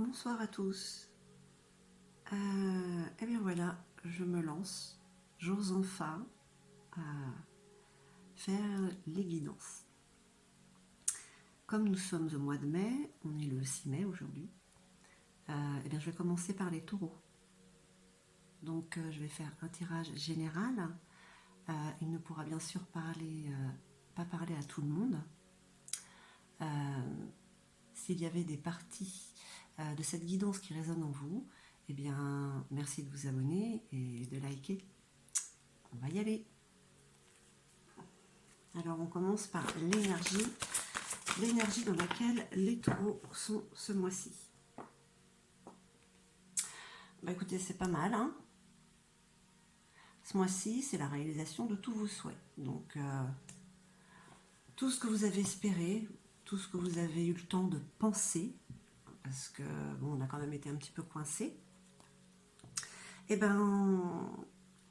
Bonsoir à tous. Eh bien voilà, je me lance. J'ose enfin faire les guidances. Comme nous sommes au mois de mai, on est le 6 mai aujourd'hui, eh bien je vais commencer par les taureaux. Donc je vais faire un tirage général. Il ne pourra bien sûr pas parler à tout le monde. S'il y avait des parties de cette guidance qui résonnent en vous, eh bien merci de vous abonner et de liker. On va y aller. Alors on commence par l'énergie dans laquelle les taureaux sont ce mois-ci. Bah écoutez, c'est pas mal, hein. Ce mois-ci, c'est la réalisation de tous vos souhaits. Donc tout ce que vous avez espéré, tout ce que vous avez eu le temps de penser, parce que bon, on a quand même été un petit peu coincé, et ben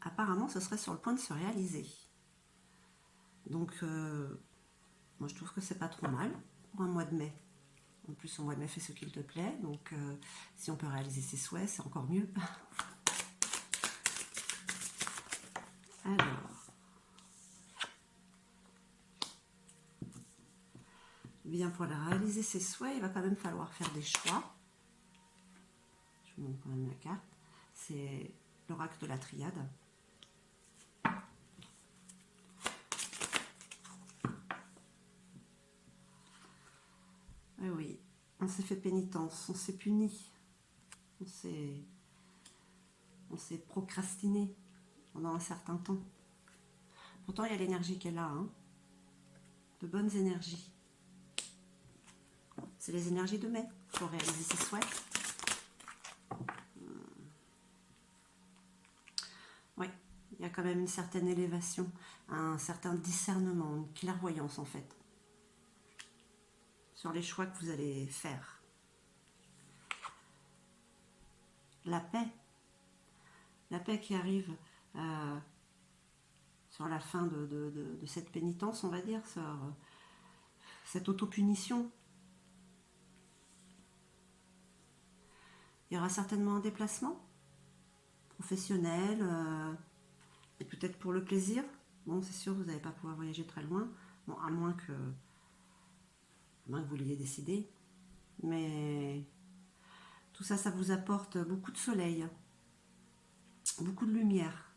apparemment ce serait sur le point de se réaliser. Donc moi je trouve que c'est pas trop mal pour un mois de mai. En plus, au mois de mai, fais ce qu'il te plaît. Donc, si on peut réaliser ses souhaits, c'est encore mieux. Alors, bien pour réaliser ses souhaits, il va quand même falloir faire des choix. Je vous montre quand même la carte. C'est l'oracle de la triade. Oui, on s'est fait pénitence, on s'est puni, on s'est procrastiné pendant un certain temps. Pourtant, il y a l'énergie qui est là, hein, de bonnes énergies. C'est les énergies de mai pour réaliser ses souhaits. Oui, il y a quand même une certaine élévation, un certain discernement, une clairvoyance en fait, sur les choix que vous allez faire. La paix qui arrive sur la fin de cette pénitence, on va dire, sur cette autopunition. Il y aura certainement un déplacement professionnel, et peut-être pour le plaisir. Bon, c'est sûr, vous n'allez pas pouvoir voyager très loin, bon, à moins que vous l'ayez décidé. Mais tout ça, ça vous apporte beaucoup de soleil, beaucoup de lumière.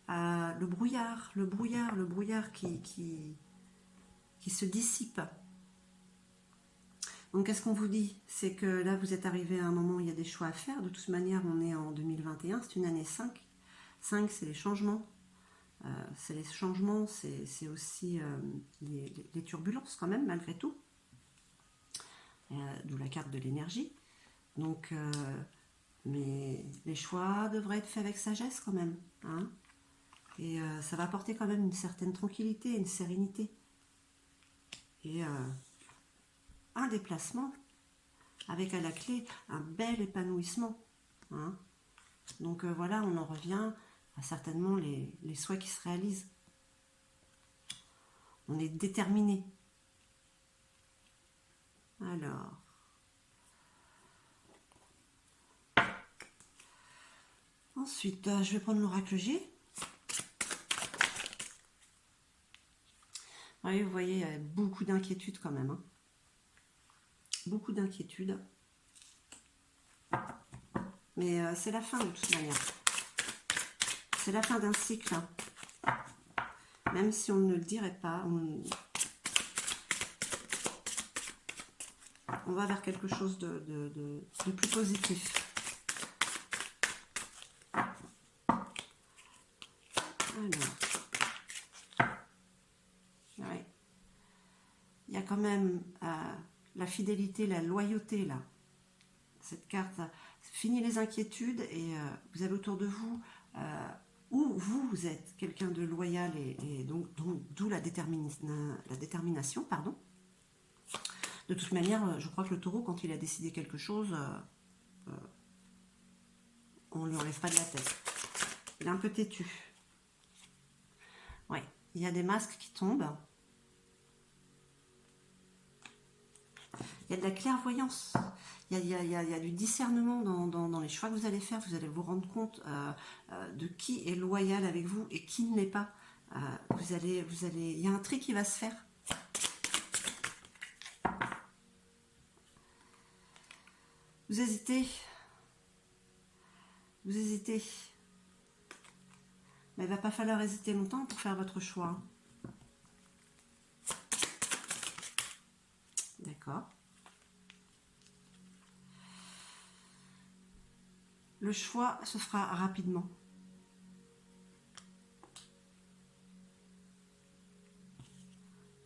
Le brouillard qui se dissipe. Donc, qu'est-ce qu'on vous dit? C'est que là, vous êtes arrivé à un moment où il y a des choix à faire. De toute manière, on est en 2021, c'est une année 5. 5, c'est les changements. C'est aussi les turbulences quand même, malgré tout. D'où la carte de l'énergie. Donc, mais les choix devraient être faits avec sagesse quand même, hein. Et ça va apporter quand même une certaine tranquillité, une sérénité. Et un déplacement avec à la clé un bel épanouissement, hein. Donc voilà, on en revient à certainement les souhaits qui se réalisent. On est déterminé. Alors, ensuite, je vais prendre l'oracle G. Oui, vous voyez, il y a beaucoup d'inquiétudes quand même, hein. Beaucoup d'inquiétudes. Mais c'est la fin de toute manière. C'est la fin d'un cycle. Même si on ne le dirait pas, on va vers quelque chose de plus positif. Alors, ouais. Il y a quand même la fidélité, la loyauté là. Cette carte, fini les inquiétudes et vous avez autour de vous où vous êtes quelqu'un de loyal et donc d'où la détermination, pardon. De toute manière, je crois que le taureau, quand il a décidé quelque chose, on ne lui enlève pas de la tête. Il est un peu têtu. Ouais, il y a des masques qui tombent. Il y a de la clairvoyance. Il y a du discernement dans les choix que vous allez faire. Vous allez vous rendre compte de qui est loyal avec vous et qui ne l'est pas. Il y a un tri qui va se faire. Vous hésitez. Vous hésitez. Mais il ne va pas falloir hésiter longtemps pour faire votre choix. D'accord. Le choix se fera rapidement.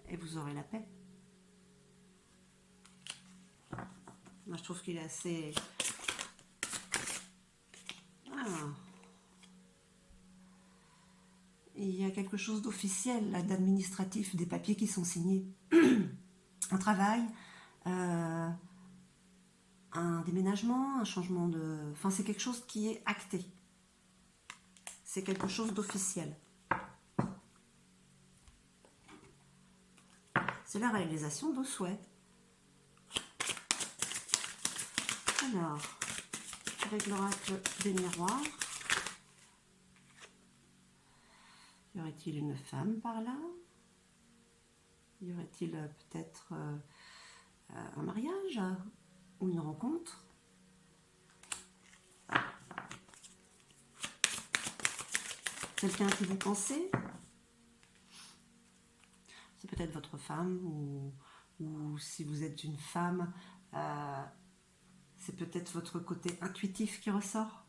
Et vous aurez la paix. Moi, je trouve qu'il est assez... Ah. Il y a quelque chose d'officiel, là, d'administratif, des papiers qui sont signés. Un travail, un déménagement, un changement de... Enfin, c'est quelque chose qui est acté. C'est quelque chose d'officiel. C'est la réalisation de vos souhaits. Alors, avec l'oracle des miroirs, y aurait-il une femme par là? Y aurait-il peut-être un mariage ou une rencontre? Quelqu'un à qui vous pensez? C'est peut-être votre femme ou si vous êtes une femme, c'est peut-être votre côté intuitif qui ressort.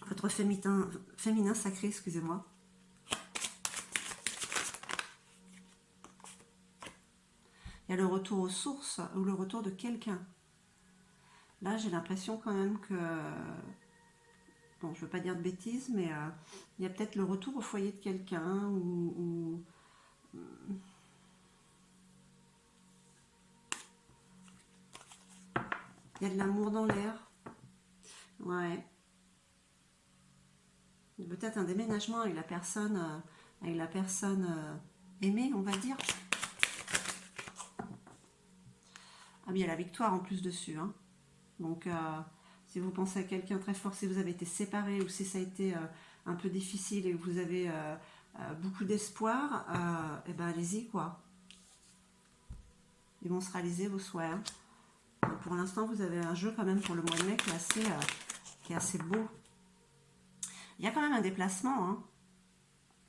Votre féminin sacré, excusez-moi. Il y a le retour aux sources ou le retour de quelqu'un. Là, j'ai l'impression quand même que... Bon, je ne veux pas dire de bêtises, mais il y a peut-être le retour au foyer de quelqu'un ou... Il y a de l'amour dans l'air. Ouais. Peut-être un déménagement avec la personne aimée, on va dire. Ah, mais il y a la victoire en plus dessus. Hein. Donc, si vous pensez à quelqu'un très fort, si vous avez été séparés ou si ça a été un peu difficile et que vous avez beaucoup d'espoir, et ben allez-y, quoi. Ils vont se réaliser vos souhaits. Hein. Pour l'instant, vous avez un jeu quand même pour le mois de mai qui est assez beau. Il y a quand même un déplacement. Hein.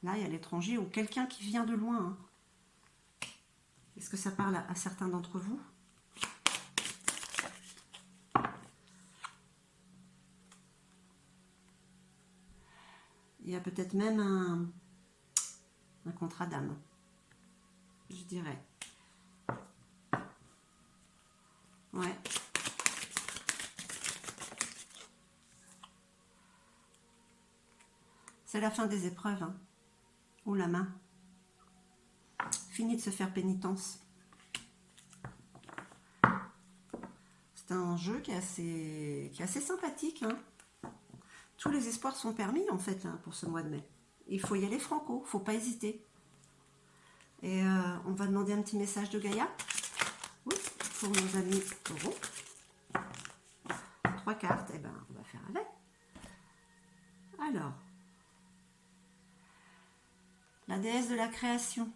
Là, il y a l'étranger ou quelqu'un qui vient de loin. Hein. Est-ce que ça parle à certains d'entre vous? Il y a peut-être même un contrat d'âme, je dirais. Ouais. C'est la fin des épreuves. Hein. Ou la main. Fini de se faire pénitence. C'est un jeu qui est assez sympathique. Hein. Tous les espoirs sont permis en fait hein, pour ce mois de mai. Il faut y aller franco, il ne faut pas hésiter. Et on va demander un petit message de Gaïa. Oui, pour nos amis taureaux. 3 cartes, et ben on va faire avec. Alors, la déesse de la création.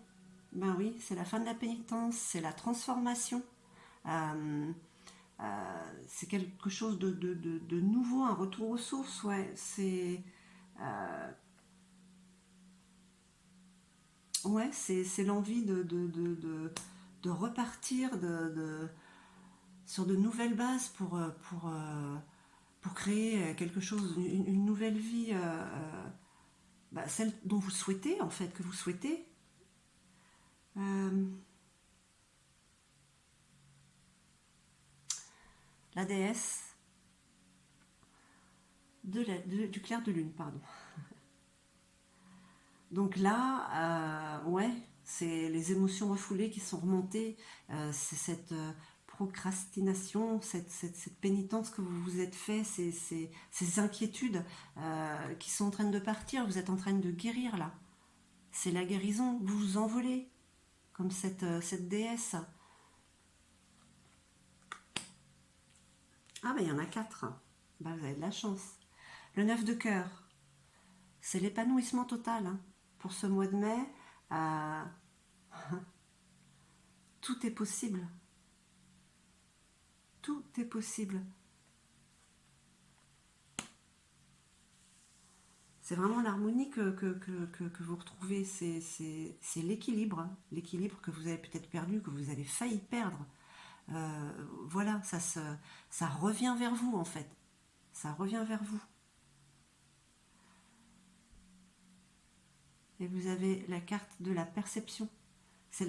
Ben oui, c'est la fin de la pénitence, c'est la transformation. C'est quelque chose de nouveau, un retour aux sources, ouais. C'est ouais, c'est l'envie de repartir sur de nouvelles bases pour créer quelque chose, une nouvelle vie, celle dont vous souhaitez, en fait, que vous souhaitez. La déesse du clair de lune, pardon. Donc là, ouais, c'est les émotions refoulées qui sont remontées, c'est cette procrastination, cette pénitence que vous vous êtes fait, ces inquiétudes qui sont en train de partir, vous êtes en train de guérir là. C'est la guérison, vous vous envolez, comme cette déesse. Ah, ben il y en a 4. Ben, vous avez de la chance. Le 9 de cœur, c'est l'épanouissement total, hein. Pour ce mois de mai, euh, tout est possible. Tout est possible. C'est vraiment l'harmonie que vous retrouvez, c'est l'équilibre, hein. L'équilibre que vous avez peut-être perdu, que vous avez failli perdre. Voilà, ça revient vers vous en fait. Ça revient vers vous. Et vous avez la carte de la perception. C'est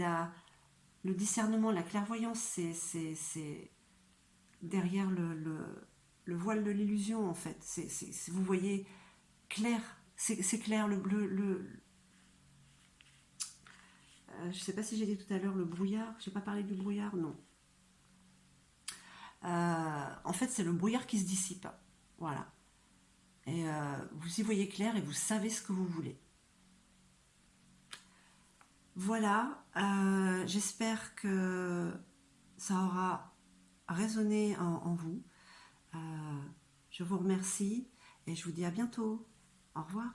le discernement, la clairvoyance, c'est derrière le voile de l'illusion en fait. Vous voyez clair, c'est clair. Je ne sais pas si j'ai dit tout à l'heure le brouillard. Je n'ai pas parlé du brouillard, non. En fait, c'est le brouillard qui se dissipe. Voilà. Et vous y voyez clair et vous savez ce que vous voulez. Voilà. J'espère que ça aura résonné en vous. Je vous remercie et je vous dis à bientôt. Au revoir.